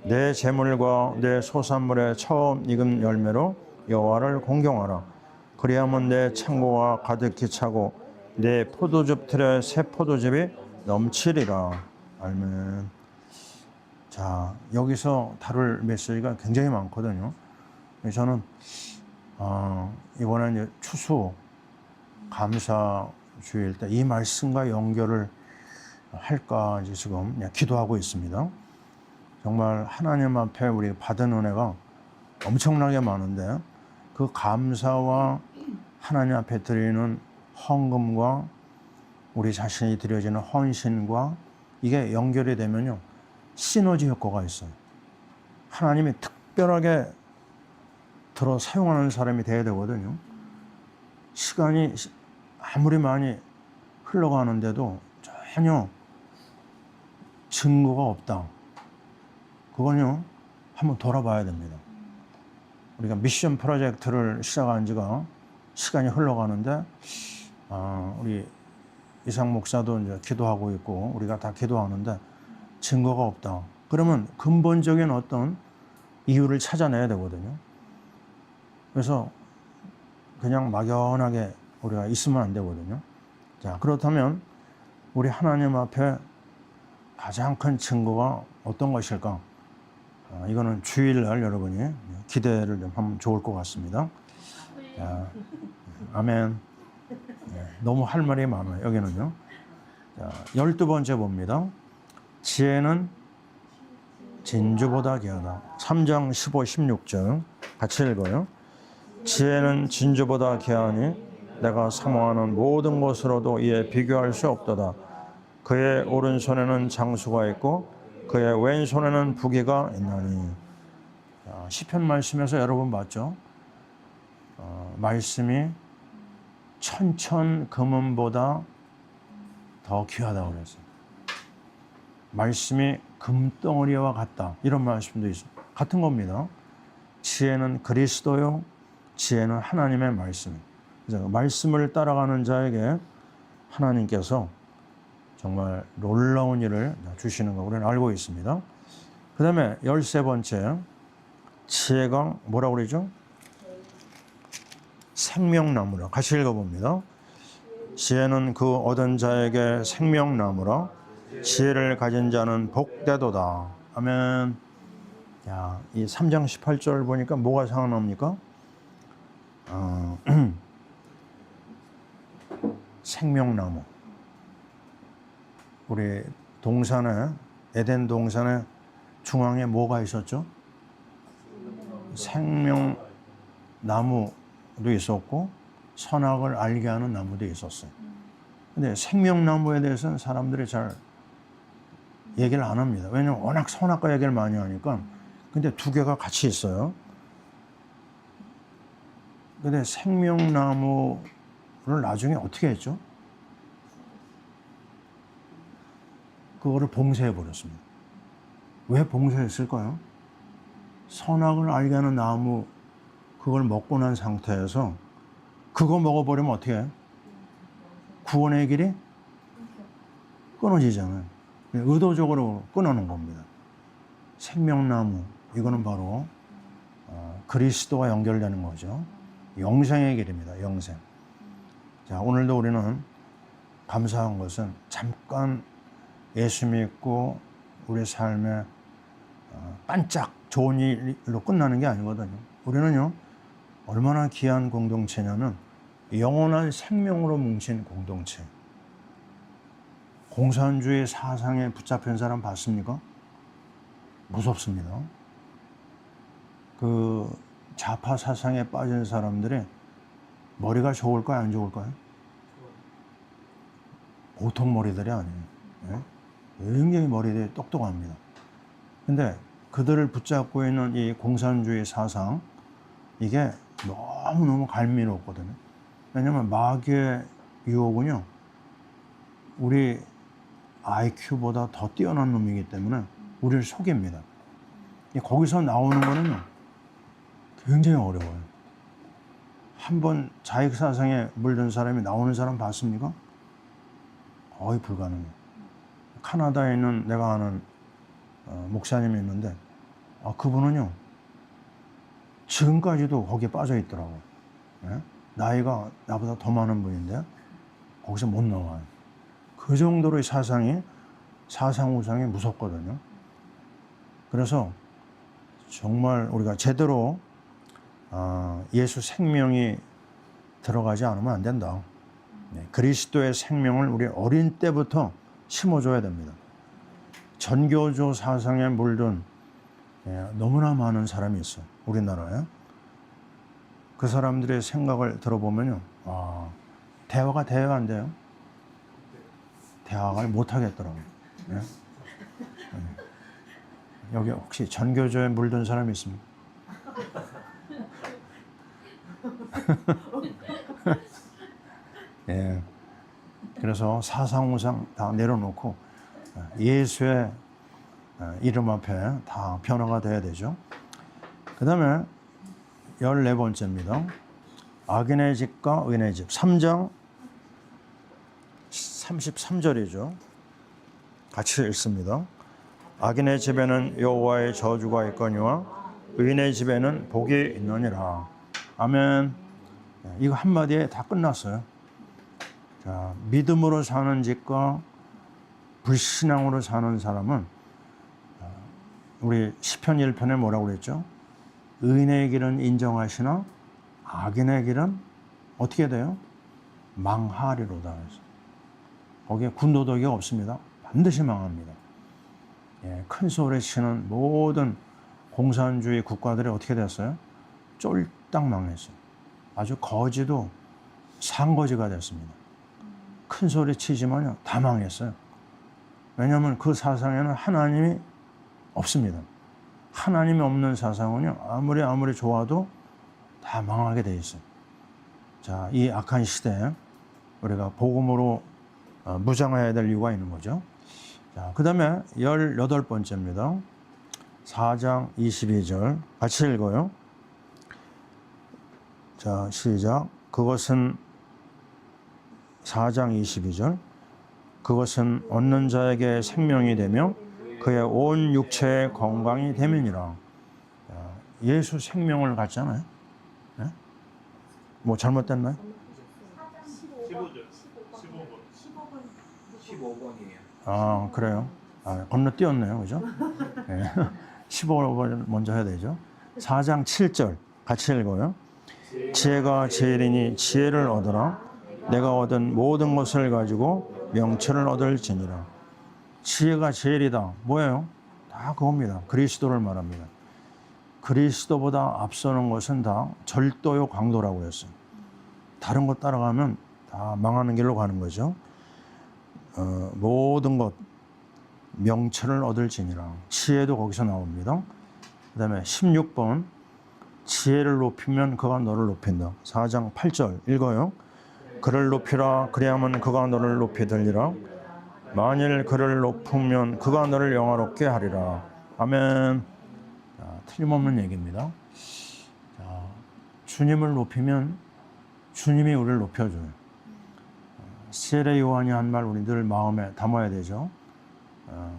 내 재물과 내 소산물의 처음 익은 열매로 여호와를 공경하라. 그리하면 내 창고가 가득히 차고 내 포도즙 틀에 새 포도즙이 넘치리라. 아멘. 자, 여기서 다룰 메시지가 굉장히 많거든요. 저는 이번에 추수 감사주일 때 이 말씀과 연결을 할까 이제 지금 기도하고 있습니다. 정말 하나님 앞에 우리 받은 은혜가 엄청나게 많은데 그 감사와 하나님 앞에 드리는 헌금과 우리 자신이 드려지는 헌신과 이게 연결이 되면요 시너지 효과가 있어요. 하나님이 특별하게 들어 사용하는 사람이 돼야 되거든요. 시간이 아무리 많이 흘러가는데도 전혀 증거가 없다. 그건요 한번 돌아봐야 됩니다. 우리가 미션 프로젝트를 시작한 지가 시간이 흘러가는데 우리 이상 목사도 이제 기도하고 있고 우리가 다 기도하는데 증거가 없다. 그러면 근본적인 어떤 이유를 찾아내야 되거든요. 그래서 그냥 막연하게 우리가 있으면 안 되거든요. 자, 그렇다면 우리 하나님 앞에 가장 큰 증거가 어떤 것일까? 이거는 주일날 여러분이 기대를 좀 하면 좋을 것 같습니다. 자, 아멘. 너무 할 말이 많아요. 여기는요. 자, 12번째 봅니다. 지혜는 진주보다 귀하다. 3장 15, 16절 같이 읽어요. 지혜는 진주보다 귀하니 내가 사모하는 모든 것으로도 이에 비교할 수 없도다. 그의 오른손에는 장수가 있고 그의 왼손에는 부귀가 있나니. 시편 말씀에서 여러분 봤죠? 말씀이 천천 금은보다 더 귀하다고 그랬어요. 말씀이 금덩어리와 같다. 이런 말씀도 있어요. 같은 겁니다. 지혜는 그리스도요. 지혜는 하나님의 말씀. 그래서 말씀을 따라가는 자에게 하나님께서 정말 놀라운 일을 주시는 거 우리는 알고 있습니다. 그 다음에 13번째 지혜가 뭐라고 그러죠? 생명나무라. 같이 읽어봅니다. 지혜는 그 얻은 자에게 생명나무라. 지혜를 가진 자는 복되도다. 아멘. 야, 이 3장 18절 보니까 뭐가 생각납니까? 생명나무. 우리 동산에 에덴 동산에 중앙에 뭐가 있었죠? 생명나무도 있었고 선악을 알게 하는 나무도 있었어요. 근데 생명나무에 대해서는 사람들이 잘 얘기를 안 합니다. 왜냐하면 워낙 선악과 얘기를 많이 하니까. 근데 두 개가 같이 있어요. 근데 생명나무를 나중에 어떻게 했죠? 그거를 봉쇄해 버렸습니다. 왜 봉사했을까요? 선악을 알게 하는 나무 그걸 먹고 난 상태에서 그거 먹어버리면 어떻게 해요? 구원의 길이 끊어지잖아요. 의도적으로 끊어놓은 겁니다. 생명나무 이거는 바로 그리스도와 연결되는 거죠. 영생의 길입니다. 영생. 자, 오늘도 우리는 감사한 것은 잠깐 예수 믿고 우리 삶에 반짝 좋은 일로 끝나는 게 아니거든요. 우리는요, 얼마나 귀한 공동체냐면 영원한 생명으로 뭉친 공동체. 공산주의 사상에 붙잡힌 사람 봤습니까? 무섭습니다. 그 좌파 사상에 빠진 사람들이 머리가 좋을까요? 안 좋을까요? 보통 머리들이 아니에요. 예? 굉장히 머리들이 똑똑합니다. 근데 그들을 붙잡고 있는 이 공산주의 사상, 이게 너무너무 갈미롭거든요. 왜냐면 마귀의 유혹은요, 우리 IQ보다 더 뛰어난 놈이기 때문에 우리를 속입니다. 거기서 나오는 거는요, 굉장히 어려워요. 한번 자익사상에 물든 사람이 나오는 사람 봤습니까? 거의 불가능해요. 카나다에 있는 내가 아는 목사님이 있는데, 그분은요, 지금까지도 거기에 빠져 있더라고요. 예? 나이가 나보다 더 많은 분인데, 거기서 못 나와요. 그 정도로의 사상 우상이 무섭거든요. 그래서 정말 우리가 제대로 예수 생명이 들어가지 않으면 안 된다. 그리스도의 생명을 우리 어린 때부터 심어줘야 됩니다. 전교조 사상에 물든 너무나 많은 사람이 있어요. 우리나라에. 그 사람들의 생각을 들어보면요. 대화가 돼야 안 돼요? 대화를 못 하겠더라고요. 네? 여기 혹시 전교조에 물든 사람이 있습니까? 예. 그래서 사상우상 다 내려놓고 예수의 이름 앞에 다 변화가 돼야 되죠. 그 다음에 14번째입니다. 악인의 집과 의인의 집. 3장 33절이죠. 같이 읽습니다. 악인의 집에는 여호와의 저주가 있거니와 의인의 집에는 복이 있느니라. 아멘. 이거 한마디에 다 끝났어요. 자, 믿음으로 사는 집과 불신앙으로 사는 사람은 우리 시편 1편에 뭐라고 그랬죠? 의인의 길은 인정하시나 악인의 길은 어떻게 돼요? 망하리로다. 해서 거기에 군도덕이 없습니다. 반드시 망합니다. 예, 큰 소리 치는 모든 공산주의 국가들이 어떻게 됐어요? 쫄딱 망했어요. 아주 거지도 상거지가 됐습니다. 큰 소리 치지만요, 다 망했어요. 왜냐하면 그 사상에는 하나님이 없습니다. 하나님이 없는 사상은요, 아무리 좋아도 다 망하게 돼 있어요. 자, 이 악한 시대에 우리가 복음으로 무장해야 될 이유가 있는 거죠. 자, 그 다음에 18번째입니다. 4장 22절 같이 읽어요. 자, 시작. 그것은 4장 22절. 그것은 얻는 자에게 생명이 되며 그의 온 육체의 건강이 됨이니라. 예수 생명을 갖잖아요. 네? 뭐 잘못됐나요? 15번이에요. 그래요. 건너뛰었네요. 그죠? 네. 15번 먼저 해야 되죠. 4장 7절 같이 읽어요. 지혜가 제일이니 지혜를 얻으라. 내가 얻은 모든 것을 가지고 명철을 얻을지니라. 지혜가 제일이다. 뭐예요? 다 그겁니다. 그리스도를 말합니다. 그리스도보다 앞서는 것은 다 절도요 강도라고 했어요. 다른 것 따라가면 다 망하는 길로 가는 거죠. 모든 것 명철을 얻을지니라. 지혜도 거기서 나옵니다. 그 다음에 16번 지혜를 높이면 그가 너를 높인다. 4장 8절 읽어요. 그를 높이라 그리하면 그가 너를 높이 들리라. 만일 그를 높으면 그가 너를 영화롭게 하리라. 아멘. 자, 틀림없는 얘기입니다. 자, 주님을 높이면 주님이 우리를 높여줘요. 세례 요한이 한 말 우리 늘 마음에 담아야 되죠.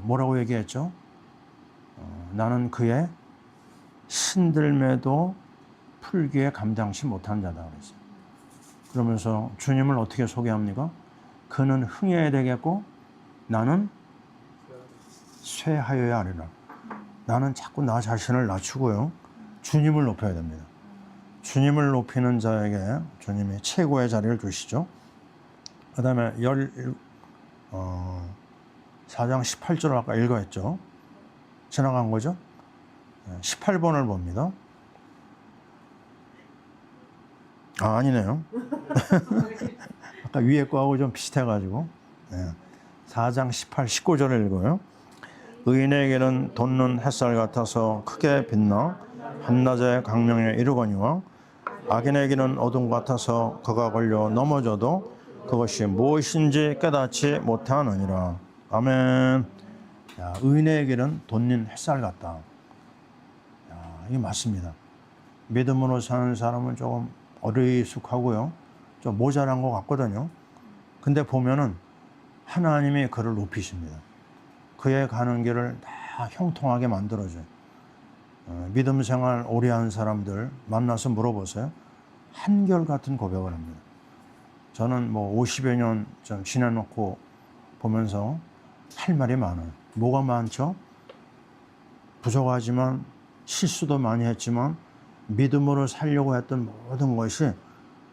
뭐라고 얘기했죠? 나는 그의 신들매도 풀기에 감당치 못한 자다 그랬어요. 그러면서 주님을 어떻게 소개합니까? 그는 흥해야 되겠고 나는 쇠하여야 하리라. 나는 자꾸 나 자신을 낮추고요. 주님을 높여야 됩니다. 주님을 높이는 자에게 주님이 최고의 자리를 주시죠. 그 다음에 4장 18절을 아까 읽어했죠. 지나간 거죠. 18번을 봅니다. 아니네요. 아까 위에 거하고 좀 비슷해가지고 4장 18, 19절을 읽어요. 의인에게는 돋는 햇살 같아서 크게 빛나 한낮의 강명에 이르거니와 악인에게는 어둠 같아서 그가 걸려 넘어져도 그것이 무엇인지 깨닫지 못하느니라. 아멘. 야, 의인에게는 돋는 햇살 같다. 야, 이게 맞습니다. 믿음으로 사는 사람은 조금 어리숙하고요. 좀 모자란 것 같거든요. 근데 보면은 하나님이 그를 높이십니다. 그의 가는 길을 다 형통하게 만들어줘요. 믿음 생활 오래 한 사람들 만나서 물어보세요. 한결같은 고백을 합니다. 저는 뭐 50여 년 좀 지내놓고 보면서 할 말이 많아요. 뭐가 많죠? 부족하지만 실수도 많이 했지만 믿음으로 살려고 했던 모든 것이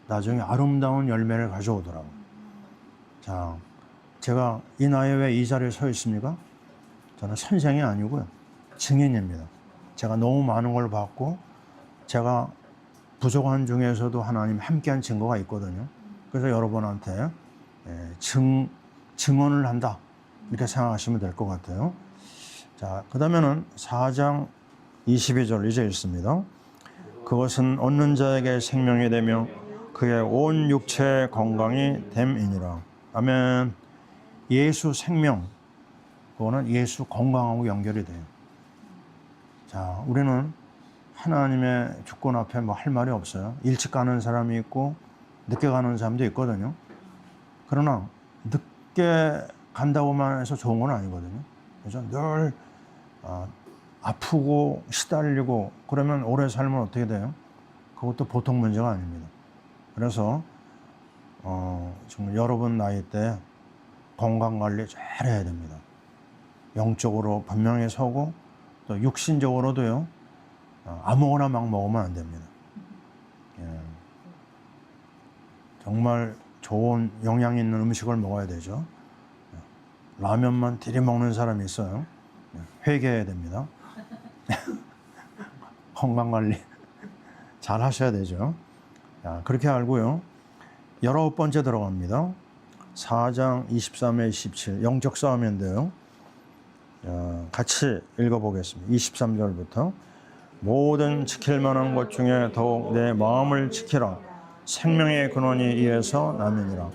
나중에 아름다운 열매를 가져오더라고요. 자, 제가 이 나이에 왜 이 자리에 서 있습니까? 저는 선생이 아니고요. 증인입니다. 제가 너무 많은 걸 봤고 제가 부족한 중에서도 하나님 함께한 증거가 있거든요. 그래서 여러분한테 증언을 한다 이렇게 생각하시면 될 것 같아요. 자, 그 다음에는 4장 22절 이제 읽습니다. 그것은 얻는 자에게 생명이 되며 그의 온 육체의 건강이 됨이니라. 아멘. 예수 생명, 그거는 예수 건강하고 연결이 돼요. 자, 우리는 하나님의 주권 앞에 뭐 할 말이 없어요. 일찍 가는 사람이 있고 늦게 가는 사람도 있거든요. 그러나 늦게 간다고만 해서 좋은 건 아니거든요. 그래서 늘 아프고 시달리고 그러면 오래 살면 어떻게 돼요? 그것도 보통 문제가 아닙니다. 그래서 정말 여러분 나이 때 건강관리 잘 해야 됩니다. 영적으로 분명히 서고 또 육신적으로도요. 아무거나 막 먹으면 안 됩니다. 정말 좋은 영양 있는 음식을 먹어야 되죠. 라면만 들이먹는 사람이 있어요. 회개해야 됩니다. 건강관리 잘 하셔야 되죠. 그렇게 알고요. 19번째 들어갑니다. 4장 23에 27 영적 싸움인데요. 같이 읽어보겠습니다. 23절부터 모든 지킬 만한 것 중에 더욱 내 마음을 지키라. 생명의 근원이 이에서 나느니라.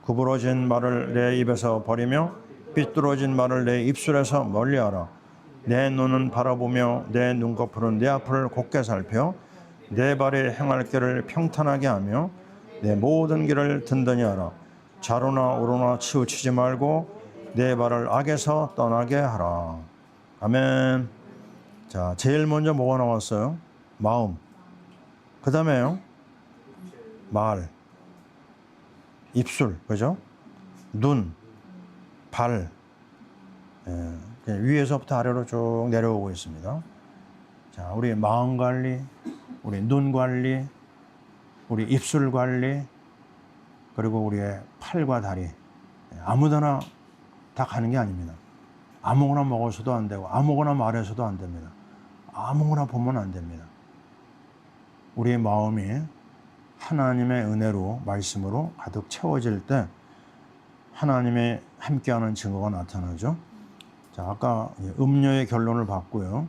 구부러진 말을 내 입에서 버리며 삐뚤어진 말을 내 입술에서 멀리하라. 내 눈은 바라보며 내 눈꺼풀은 내 앞을 곧게 살펴 내 발이 행할 길을 평탄하게 하며 내 모든 길을 든든히 하라. 좌로나 우로나 치우치지 말고 내 발을 악에서 떠나게 하라. 아멘. 자, 제일 먼저 뭐가 나왔어요? 마음. 그 다음에요? 말, 입술, 그죠? 눈, 발, 위에서부터 아래로 쭉 내려오고 있습니다. 자, 우리 마음 관리, 우리 눈 관리, 우리 입술 관리, 그리고 우리의 팔과 다리. 아무데나 다 가는 게 아닙니다. 아무거나 먹어서도 안 되고, 아무거나 말해서도 안 됩니다. 아무거나 보면 안 됩니다. 우리의 마음이 하나님의 은혜로, 말씀으로 가득 채워질 때 하나님의 함께하는 증거가 나타나죠. 자, 아까 음료의 결론을 봤고요.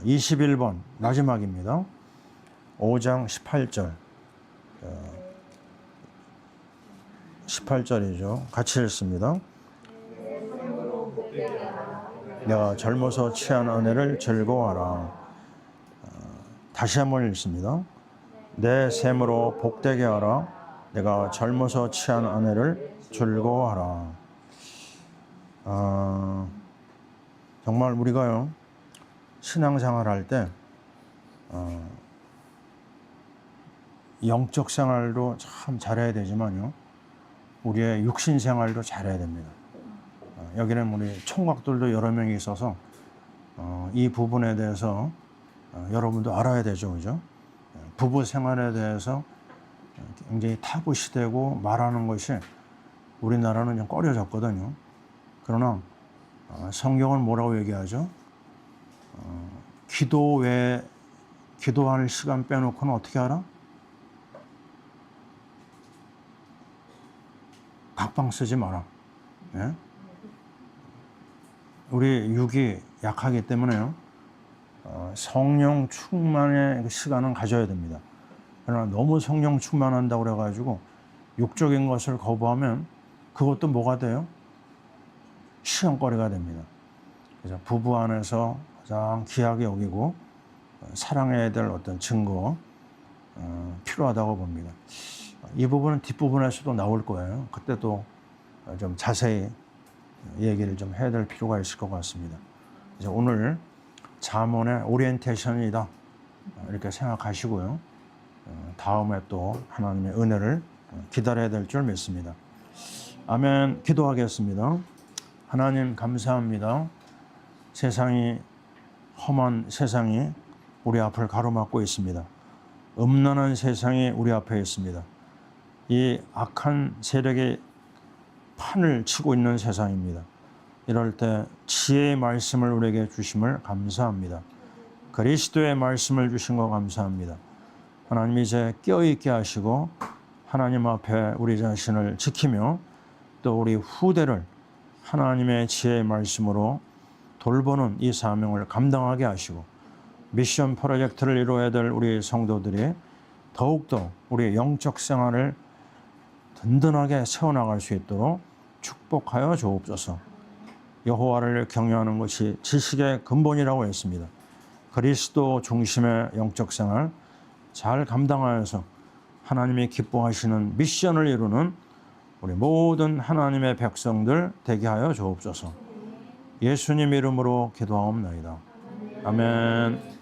21번 마지막입니다. 5장 18절. 18절이죠. 같이 읽습니다. 내가 젊어서 취한 은혜를 즐거워하라. 다시 한번 읽습니다. 내 샘으로 복되게 하라. 내가 젊어서 취한 은혜를 즐거워하라. 정말 우리가요, 신앙생활 할 때 영적 생활도 참 잘해야 되지만요, 우리의 육신 생활도 잘해야 됩니다. 여기는 우리 총각들도 여러 명이 있어서 이 부분에 대해서 여러분도 알아야 되죠, 그죠? 부부 생활에 대해서 굉장히 타부시되고 말하는 것이 우리나라는 좀 꺼려졌거든요. 그러나 성경은 뭐라고 얘기하죠? 기도 외에 기도할 시간 빼놓고는 어떻게 하라? 각방 쓰지 마라. 예? 우리 육이 약하기 때문에요, 성령 충만의 시간은 가져야 됩니다. 그러나 너무 성령 충만한다고 그래가지고 육적인 것을 거부하면 그것도 뭐가 돼요? 시험거리가 됩니다. 그래서 부부 안에서 가장 귀하게 여기고 사랑해야 될 어떤 증거 필요하다고 봅니다. 이 부분은 뒷부분에서도 나올 거예요. 그때도 좀 자세히 얘기를 좀 해야 될 필요가 있을 것 같습니다. 그래서 오늘 잠언의 오리엔테이션이다 이렇게 생각하시고요, 다음에 또 하나님의 은혜를 기다려야 될 줄 믿습니다. 아멘. 기도하겠습니다. 하나님 감사합니다. 세상이, 험한 세상이 우리 앞을 가로막고 있습니다. 음란한 세상이 우리 앞에 있습니다. 이 악한 세력이 판을 치고 있는 세상입니다. 이럴 때 지혜의 말씀을 우리에게 주심을 감사합니다. 그리스도의 말씀을 주신 거 감사합니다. 하나님 이제 깨어있게 하시고 하나님 앞에 우리 자신을 지키며 또 우리 후대를 하나님의 지혜의 말씀으로 돌보는 이 사명을 감당하게 하시고 미션 프로젝트를 이루어야 될 우리 성도들이 더욱더 우리의 영적 생활을 든든하게 세워나갈 수 있도록 축복하여 주옵소서. 여호와를 경외하는 것이 지식의 근본이라고 했습니다. 그리스도 중심의 영적 생활 잘 감당하여서 하나님이 기뻐하시는 미션을 이루는 우리 모든 하나님의 백성들 되게 하여 주옵소서. 예수님 이름으로 기도하옵나이다. 아멘.